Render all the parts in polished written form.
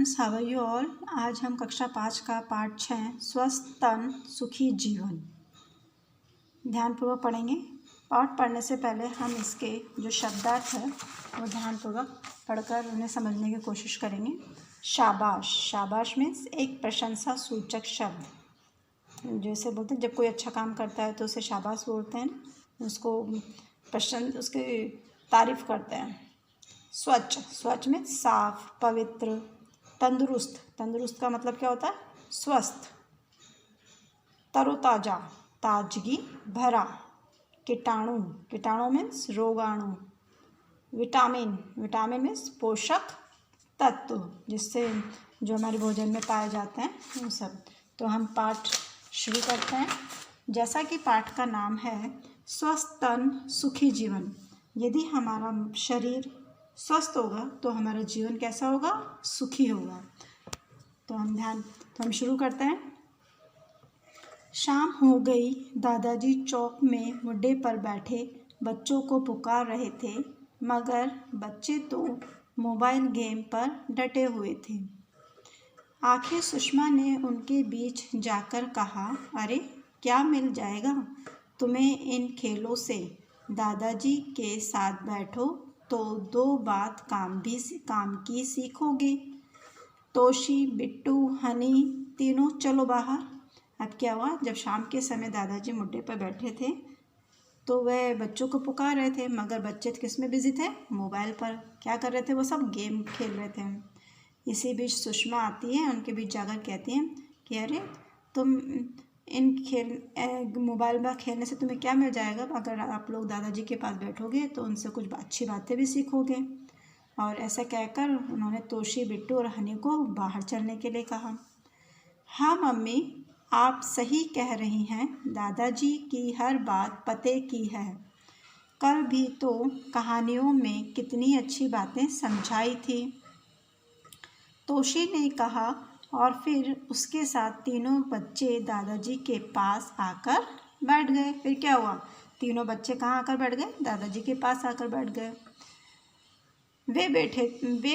Friends, how are you all. आज हम कक्षा 5 का पाठ 6 स्वस्थ तन सुखी जीवन ध्यानपूर्वक पढ़ेंगे। पाठ पढ़ने से पहले हम इसके जो शब्दार्थ है वो ध्यानपूर्वक पढ़कर उन्हें समझने की कोशिश करेंगे। शाबाश, शाबाश मीन्स एक प्रशंसा सूचक शब्द, जैसे बोलते हैं जब कोई अच्छा काम करता है तो उसे शाबाश बोलते हैं, उसको उसकी तारीफ़ करते हैं। स्वच्छ, स्वच्छ में साफ, पवित्र। तंदुरुस्त, तंदुरुस्त का मतलब क्या होता है? स्वस्थ। तरोताज़ा, ताजगी भरा। कीटाणु, कीटाणु मीन्स रोगाणु। विटामिन, विटामिन मीन्स पोषक तत्व, जिससे जो हमारे भोजन में पाए जाते हैं वो सब। तो हम पाठ शुरू करते हैं। जैसा कि पाठ का नाम है स्वस्थ तन सुखी जीवन, यदि हमारा शरीर स्वस्थ होगा तो हमारा जीवन कैसा होगा? सुखी होगा। तो हम शुरू करते हैं। शाम हो गई। दादाजी चौक में मुड्डे पर बैठे बच्चों को पुकार रहे थे, मगर बच्चे तो मोबाइल गेम पर डटे हुए थे। आखिर सुषमा ने उनके बीच जाकर कहा, अरे क्या मिल जाएगा तुम्हें इन खेलों से? दादाजी के साथ बैठो तो दो बात काम की सीखोगे। तोशी, बिट्टू, हनी तीनों चलो बाहर। अब क्या हुआ? जब शाम के समय दादाजी मुड्डे पर बैठे थे तो वह बच्चों को पुकार रहे थे, मगर बच्चे किस में बिजी थे? मोबाइल पर। क्या कर रहे थे? वो सब गेम खेल रहे थे। इसी बीच सुषमा आती है, उनके बीच जाकर कहती हैं कि अरे तुम इन मोबाइल में खेलने से तुम्हें क्या मिल जाएगा? अगर आप लोग दादाजी के पास बैठोगे तो उनसे कुछ अच्छी बातें भी सीखोगे। और ऐसा कहकर उन्होंने तोशी, बिट्टू और हनी को बाहर चलने के लिए कहा। हाँ मम्मी, आप सही कह रही हैं, दादाजी की हर बात पते की है। कल भी तो कहानियों में कितनी अच्छी बातें समझाई थी, तोशी ने कहा। और फिर उसके साथ तीनों बच्चे दादाजी के पास आकर बैठ गए। फिर क्या हुआ? तीनों बच्चे कहाँ आकर बैठ गए? दादाजी के पास आकर बैठ गए। वे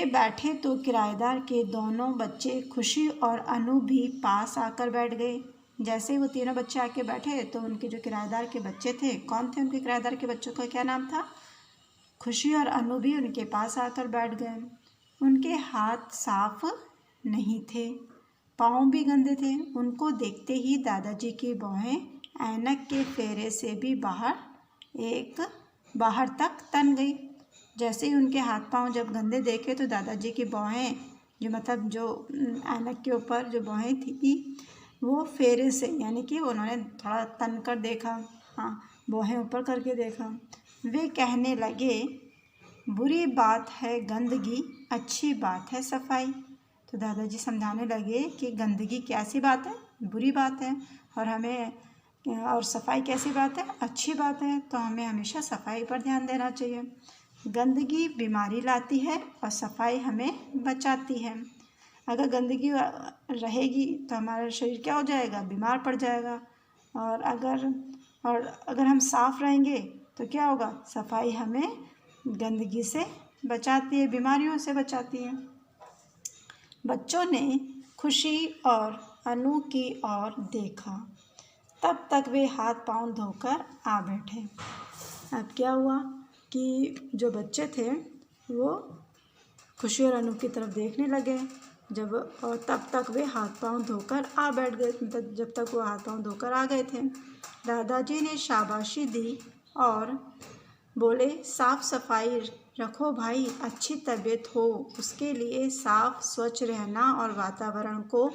बैठे तो किराएदार के दोनों बच्चे खुशी और अनु भी पास आकर बैठ गए। जैसे ही वो तीनों बच्चे आके बैठे तो उनके जो किराएदार के बच्चे थे, कौन थे उनके किराएदार के बच्चों का क्या नाम था? खुशी और अनु भी उनके पास आकर बैठ गए। उनके हाथ साफ नहीं थे, पाँव भी गंदे थे। उनको देखते ही दादाजी की भौहें ऐनक के फेरे से भी बाहर तक तन गई। जैसे ही उनके हाथ पाँव जब गंदे देखे तो दादाजी की भौहें, जो ऐनक के ऊपर जो भौहें थी वो फेरे से, यानी कि उन्होंने थोड़ा तन कर देखा, भौहें ऊपर करके देखा। वे कहने लगे, बुरी बात है गंदगी, अच्छी बात है सफाई। तो दादाजी समझाने लगे कि गंदगी कैसी बात है? बुरी बात है। और सफाई कैसी बात है? अच्छी बात है। तो हमें हमेशा सफाई पर ध्यान देना चाहिए। गंदगी बीमारी लाती है और सफाई हमें बचाती है। अगर गंदगी रहेगी तो हमारा शरीर क्या हो जाएगा? बीमार पड़ जाएगा। और अगर हम साफ रहेंगे तो क्या होगा? सफाई हमें गंदगी से बचाती है, बीमारियों से बचाती है। बच्चों ने खुशी और अनु की ओर देखा। तब तक वे हाथ पांव धोकर आ बैठे। अब क्या हुआ कि जो बच्चे थे वो खुशी और अनु की तरफ देखने लगे। और तब तक वे हाथ पांव धोकर आ बैठ गए। जब तक वो हाथ पांव धोकर आ गए थे, दादाजी ने शाबाशी दी और बोले, साफ सफाई रखो भाई, अच्छी तबीयत हो उसके लिए साफ स्वच्छ रहना और वातावरण को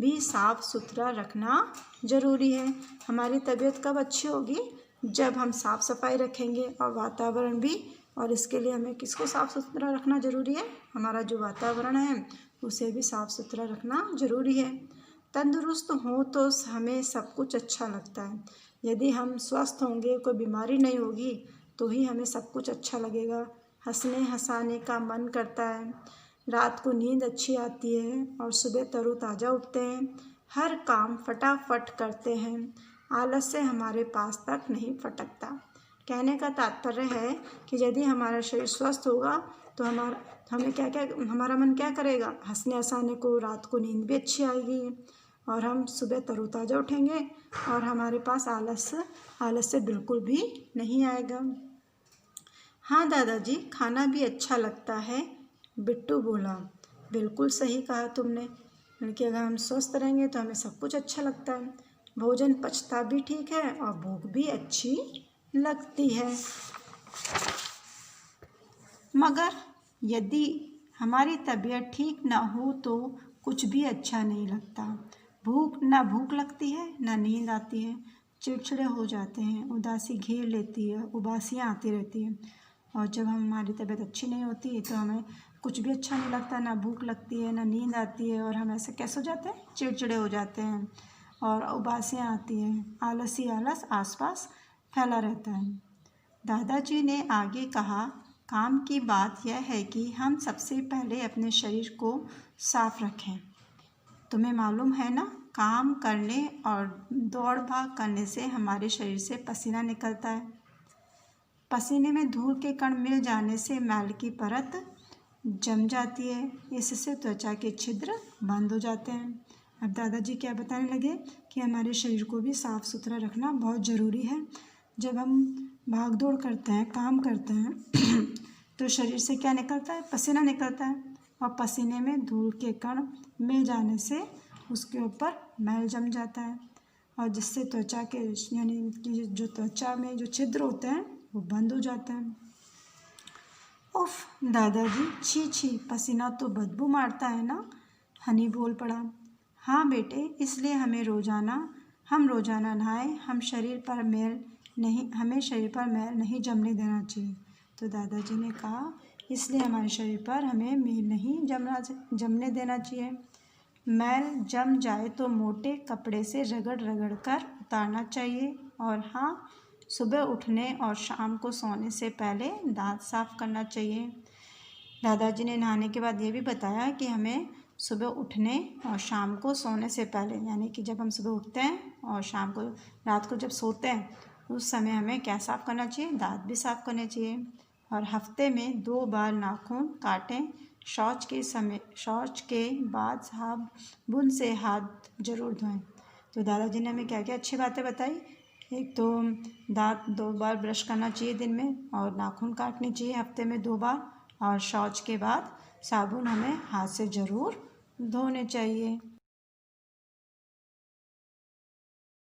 भी साफ सुथरा रखना ज़रूरी है। हमारी तबीयत कब अच्छी होगी? जब हम साफ सफाई रखेंगे और वातावरण भी। और इसके लिए हमें किसको साफ सुथरा रखना ज़रूरी है? हमारा जो वातावरण है उसे भी साफ सुथरा रखना ज़रूरी है। तंदुरुस्त हो तो हमें सब कुछ अच्छा लगता है। यदि हम स्वस्थ होंगे, कोई बीमारी नहीं होगी, तो ही हमें सब कुछ अच्छा लगेगा। हंसने हंसाने का मन करता है, रात को नींद अच्छी आती है और सुबह तरोताज़ा उठते हैं। हर काम फटाफट करते हैं, आलस से हमारे पास तक नहीं फटकता। कहने का तात्पर्य है कि यदि हमारा शरीर स्वस्थ होगा तो हमें हमारा मन क्या करेगा, हंसने हंसाने को, रात को नींद भी अच्छी आएगी और हम सुबह तरोताज़ा उठेंगे और हमारे पास आलस से बिल्कुल भी नहीं आएगा। हाँ दादाजी, खाना भी अच्छा लगता है, बिट्टू बोला। बिल्कुल सही कहा तुमने, क्योंकि अगर हम स्वस्थ रहेंगे तो हमें सब कुछ अच्छा लगता है। भोजन पचता भी ठीक है और भूख भी अच्छी लगती है। मगर यदि हमारी तबीयत ठीक ना हो तो कुछ भी अच्छा नहीं लगता। भूख लगती है, ना नींद आती है, चिड़चिड़े हो जाते हैं, उदासी घेर लेती है, उबासियाँ आती रहती हैं। और जब हमारी तबीयत अच्छी नहीं होती तो हमें कुछ भी अच्छा नहीं लगता, ना भूख लगती है, ना नींद आती है और हम ऐसे कैसे हो जाते हैं, चिड़चिड़े हो जाते हैं और उबासियाँ आती हैं, आलस ही आलस आसपास फैला रहता है। दादाजी ने आगे कहा, काम की बात यह है कि हम सबसे पहले अपने शरीर को साफ रखें। तुम्हें मालूम है ना, काम करने और दौड़ भाग करने से हमारे शरीर से पसीना निकलता है। पसीने में धूल के कण मिल जाने से मैल की परत जम जाती है, इससे त्वचा के छिद्र बंद हो जाते हैं। अब दादाजी क्या बताने लगे कि हमारे शरीर को भी साफ़ सुथरा रखना बहुत ज़रूरी है। जब हम भाग दौड़ करते हैं, काम करते हैं तो शरीर से क्या निकलता है, पसीना निकलता है और पसीने में धूल के कण मिल जाने से उसके ऊपर मैल जम जाता है और जिससे त्वचा के यानी कि जो त्वचा में जो छिद्र होते हैं वो बंद हो जाते हैं। उफ दादाजी, छी छी, पसीना तो बदबू मारता है ना, हनी बोल पड़ा। हाँ बेटे, इसलिए हम रोज़ाना नहाएं, हमें शरीर पर मैल नहीं जमने देना चाहिए। तो दादाजी ने कहा, इसलिए हमारे शरीर पर हमें मैल नहीं जमने देना चाहिए। मैल जम जाए तो मोटे कपड़े से रगड़ कर उतारना चाहिए। और हाँ, सुबह उठने और शाम को सोने से पहले दांत साफ करना चाहिए। दादाजी ने नहाने के बाद ये भी बताया कि हमें सुबह उठने और शाम को सोने से पहले, यानी कि जब हम सुबह उठते हैं और शाम को रात को जब सोते हैं उस समय हमें क्या साफ़ करना चाहिए, दांत भी साफ़ करने चाहिए। और हफ्ते में 2 बार नाखून काटें। शौच के बाद साबुन से हाथ जरूर धोएं। तो दादाजी ने हमें क्या क्या अच्छी बातें बताई। एक तो दांत 2 बार ब्रश करना चाहिए दिन में और नाखून काटने चाहिए हफ्ते में 2 बार और शौच के बाद साबुन हमें हाथ से ज़रूर धोने चाहिए।